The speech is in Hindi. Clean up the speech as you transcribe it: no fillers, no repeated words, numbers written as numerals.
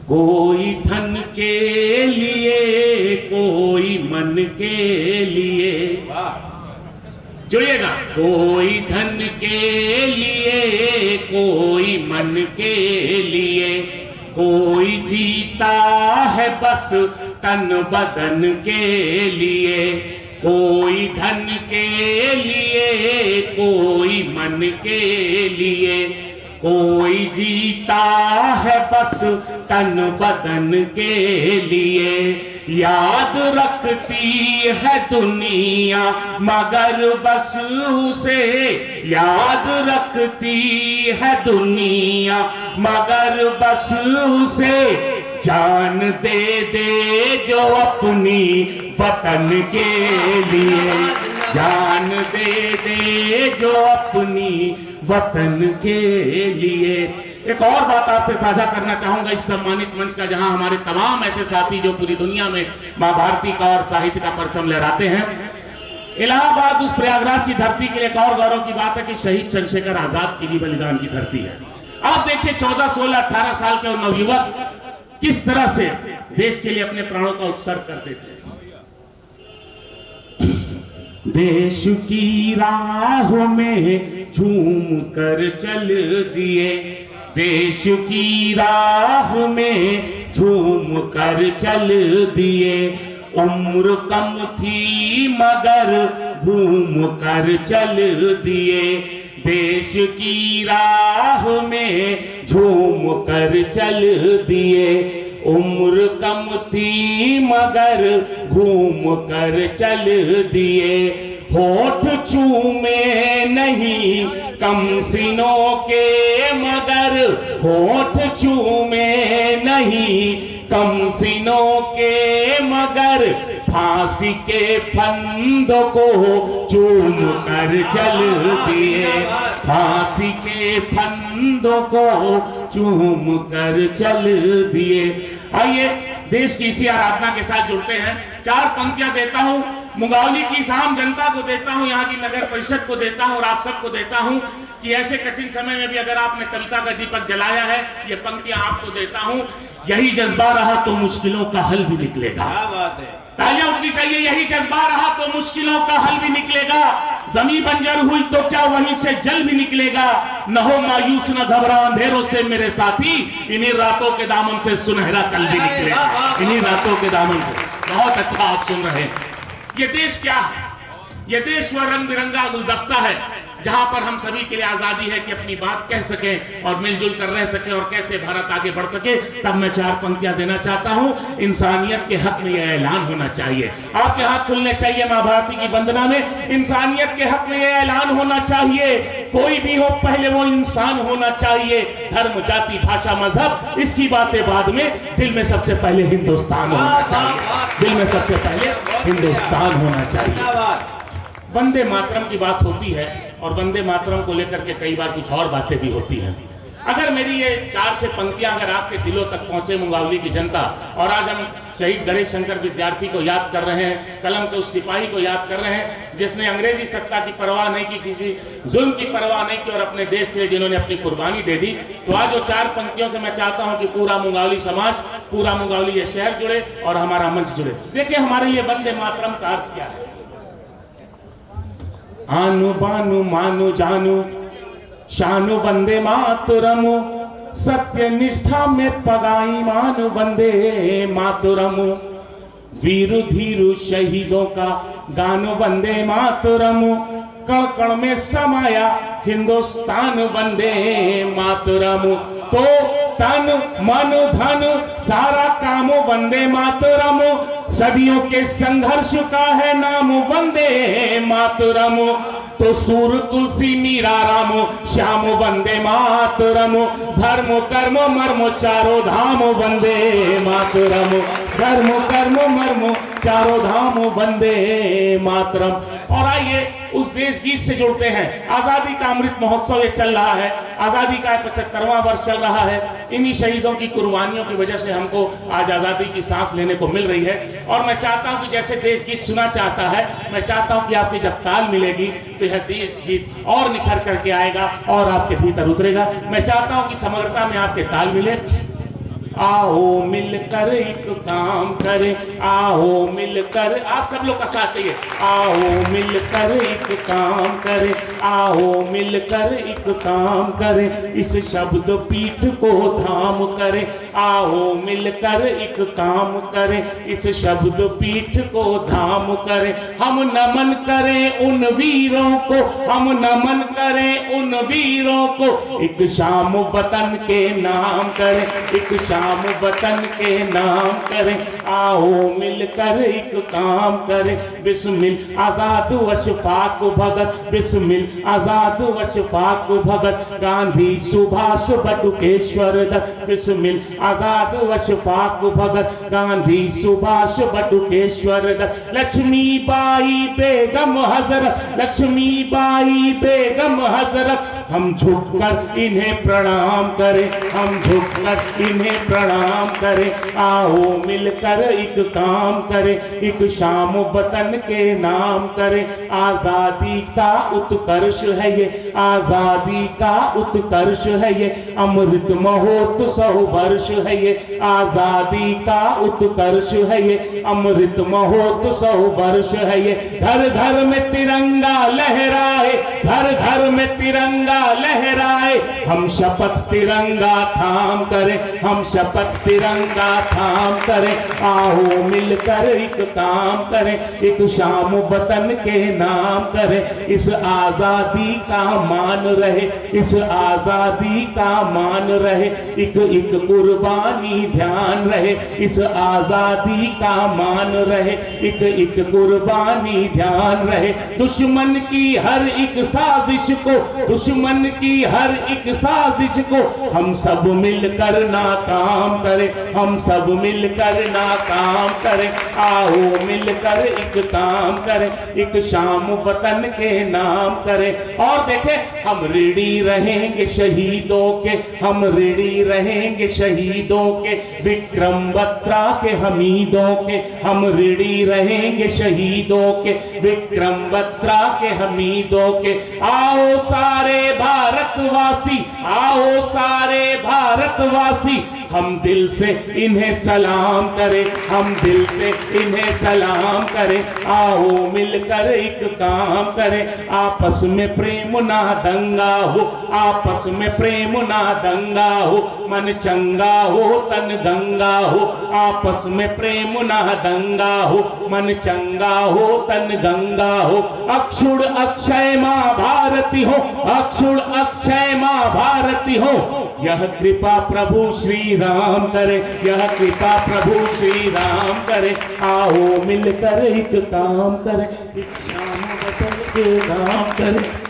कोई धन के लिए, कोई मन के लिए, जुड़िएगा, कोई धन के लिए, कोई मन के लिए, कोई जीता है बस तन बदन के लिए, कोई धन के लिए, कोई मन के लिए, कोई जीता है बस तन बदन के लिए। याद रखती है दुनिया मगर बस उसे, याद रखती है दुनिया मगर बस उसे, जान दे दे जो अपनी वतन के लिए, जान दे दे जो अपनी वतन के लिए। एक और बात आपसे साझा करना चाहूंगा इस सम्मानित मंच का, जहां हमारे तमाम ऐसे साथी जो पूरी दुनिया में मां भारती का और साहित्य का परचम लहराते हैं। इलाहाबाद उस प्रयागराज की धरती के लिए एक और गौरव की बात है कि शहीद चंद्रशेखर आजाद की भी बलिदान की धरती है। आप देखिए 14, 16, 18 साल के नवयुवक किस तरह से देश के लिए अपने प्राणों का उत्सर्ग करते थे। देश की राह में झूम कर चल दिए, देश की राह में झूम कर चल दिए, उम्र कम थी मगर घूम कर चल दिए, देश की राह में झूम कर चल दिए, उम्र कम थी मगर घूम कर चल दिए, होठ चूमे नहीं कम सिनों के मगर, होठ चूमे नहीं कम सिनों के मगर, फांसी के फंदों को चूम कर चल दिए, फांसी के फंदों को चूम कर चल दिए। आइए देश की इसी आराधना के साथ जुड़ते हैं। 4 पंक्तियां देता हूं, मुंगावली की आम जनता को देता हूं, यहाँ की नगर परिषद को देता हूं और आप सबको देता हूं कि ऐसे कठिन समय में भी अगर आपने कविता का दीपक जलाया है, ये पंक्तियां आपको देता हूं। यही जज्बा रहा तो मुश्किलों का हल भी निकलेगा। क्या बात है, तालियां उठनी चाहिए। यही जज्बा रहा तो मुश्किलों का हल भी निकलेगा, जमीन बंजर हुई तो क्या वहीं से जल भी निकलेगा। न हो मायूस न घबरा अंधेरों से मेरे साथी, इन्हीं रातों के दामन से सुनहरा कल भी निकलेगा, इन्हीं रातों के दामन से। बहुत अच्छा आप सुन रहे हैं। ये देश क्या है? ये देश वह रंग बिरंगा गुलदस्ता है जहां पर हम सभी के लिए आजादी है कि अपनी बात कह सकें और मिलजुल कर रह सकें और कैसे भारत आगे बढ़ सके। तब मैं 4 पंक्तियां देना चाहता हूं। इंसानियत के हक में यह ऐलान होना चाहिए, आपके हाथ खुलने चाहिए मां भारती की वंदना में। इंसानियत के हक में यह ऐलान होना चाहिए, कोई भी हो पहले वो इंसान होना चाहिए। धर्म, जाति, भाषा, मजहब इसकी बातें बाद में, दिल में सबसे पहले हिंदुस्तान होना चाहिए, दिल में सबसे पहले हिंदुस्तान होना चाहिए। वंदे मातरम की बात होती है और वंदे मातरम को लेकर के कई बार कुछ और बातें भी होती हैं। अगर मेरी ये 4 से पंक्तियां अगर आपके दिलों तक पहुंचे मुंगावली की जनता, और आज हम शहीद गणेश शंकर विद्यार्थी को याद कर रहे हैं, कलम के उस सिपाही को याद कर रहे हैं जिसने अंग्रेजी सत्ता की परवाह नहीं की, किसी जुल्म की परवाह नहीं की और अपने देश के लिए जिन्होंने अपनी कुर्बानी दे दी। तो आज वो 4 पंक्तियों से मैं चाहता हूं कि पूरा मुंगावली समाज, पूरा मुंगावली ये शहर जुड़े और हमारा मंच जुड़े। देखिए हमारे लिए वंदे मातरम का अर्थ क्या है। आनु बानु मानु जानू शानु वंदे मातरमु, सत्य निष्ठा में पगाई मानु वंदे मातरमु, वीरु धीरु शहीदों का गानु वंदे मातरमु, कण कण में समाया हिंदुस्तान वंदे मातरमु। तो तन मन धन सारा काम वंदे मातरम, सदियों के संघर्ष का है नाम वंदे मातरम। तो सूर तुलसी मीरा राम श्याम वंदे मातरम, धर्म कर्म मर्म चारों धाम वंदे मातरम, धर्म कर्म मर्म चारों धाम वंदे मातरम। और आइए उस देश गीत से जुड़ते हैं। आजादी का अमृत महोत्सव ये चल रहा है, आजादी का 75वां वर्ष चल रहा है। इन्हीं शहीदों की कुर्बानियों की वजह से हमको आज आजादी की सांस लेने को मिल रही है। और मैं चाहता हूं कि जैसे देश गीत सुना चाहता है, मैं चाहता हूं कि आपकी जब ताल मिलेगी तो यह देश गीत और निखर करके आएगा और आपके भीतर उतरेगा। मैं चाहता हूं कि समग्रता में आपके ताल मिले। आओ मिलकर एक काम करें, आओ मिलकर, आप सब लोग का साथ चाहिए, आओ मिलकर एक काम करें, आओ मिलकर एक काम करें, इस शब्द पीठ को धाम करें, आओ मिलकर एक काम करें, इस शब्द पीठ को धाम करें, हम नमन करें उन वीरों को, हम नमन करें उन वीरों को, एक शाम वतन के नाम करें, एक शाम वतन के नाम करें, आओ मिलकर एक काम करें, बिस्मिल आजाद अशफाक भगत, बिस्मिल आजाद अशफाक भगत, गांधी सुभाष बटुकेश्वर दत्त, बिस्मिल आजाद अशफाक भगत, गांधी सुभाष बटुकेश्वर दत्त, लक्ष्मीबाई बेगम हजरत, लक्ष्मीबाई बेगम हजरत, हम झुककर इन्हें प्रणाम करें, हम झुककर इन्हें प्रणाम करें, आओ मिलकर एक काम करें, एक शाम वतन के नाम करें, आजादी का उत्कर्ष है ये, आजादी का उत्कर्ष है ये, अमृत महोत्सव वर्ष है ये, आजादी का उत्कर्ष है ये, अमृत महोत्सव वर्ष है ये, घर घर में तिरंगा लहराए, घर घर में तिरंगा लहराए, हम शपथ तिरंगा थाम करें, हम शपथ तिरंगा थाम करें, आओ मिलकर एक काम करें, एक शाम वतन के नाम करें, इस आजादी का मान रहे, इस आजादी का मान रहे, एक एक कुर्बानी ध्यान रहे, इस आजादी का मान रहे, एक एक कुर्बानी ध्यान रहे, दुश्मन की हर एक साजिश को, दुश्मन की हर एक साजिश को हम सब मिलकर नाकाम करें, हम सब मिलकर नाकाम करें, आओ मिलकर एक काम करें, एक शाम वतन के नाम करें, और देखें हम ऋणी रहेंगे शहीदों के, हम ऋणी रहेंगे शहीदों के, विक्रम बत्रा के हमीदों के, हम ऋणी रहेंगे शहीदों के, विक्रम बत्रा के हमीदों के, आओ सारे भारतवासी, आओ सारे भारतवासी, हम दिल से इन्हें सलाम करें, हम दिल से इन्हें सलाम करें, आओ मिलकर एक काम करें, आपस में प्रेम ना दंगा हो, आपस में प्रेम ना दंगा हो, मन चंगा हो तन गंगा हो, आपस में प्रेम ना दंगा हो, मन चंगा हो तन गंगा हो, अक्षुण अक्षय माँ भारती हो, अक्षुण अक्षय माँ भारती हो, यह कृपा प्रभु श्री राम करे, यह कृपा प्रभु श्री राम करे, आओ मिलकर एक काम करें, एक शाम वतन के नाम करें।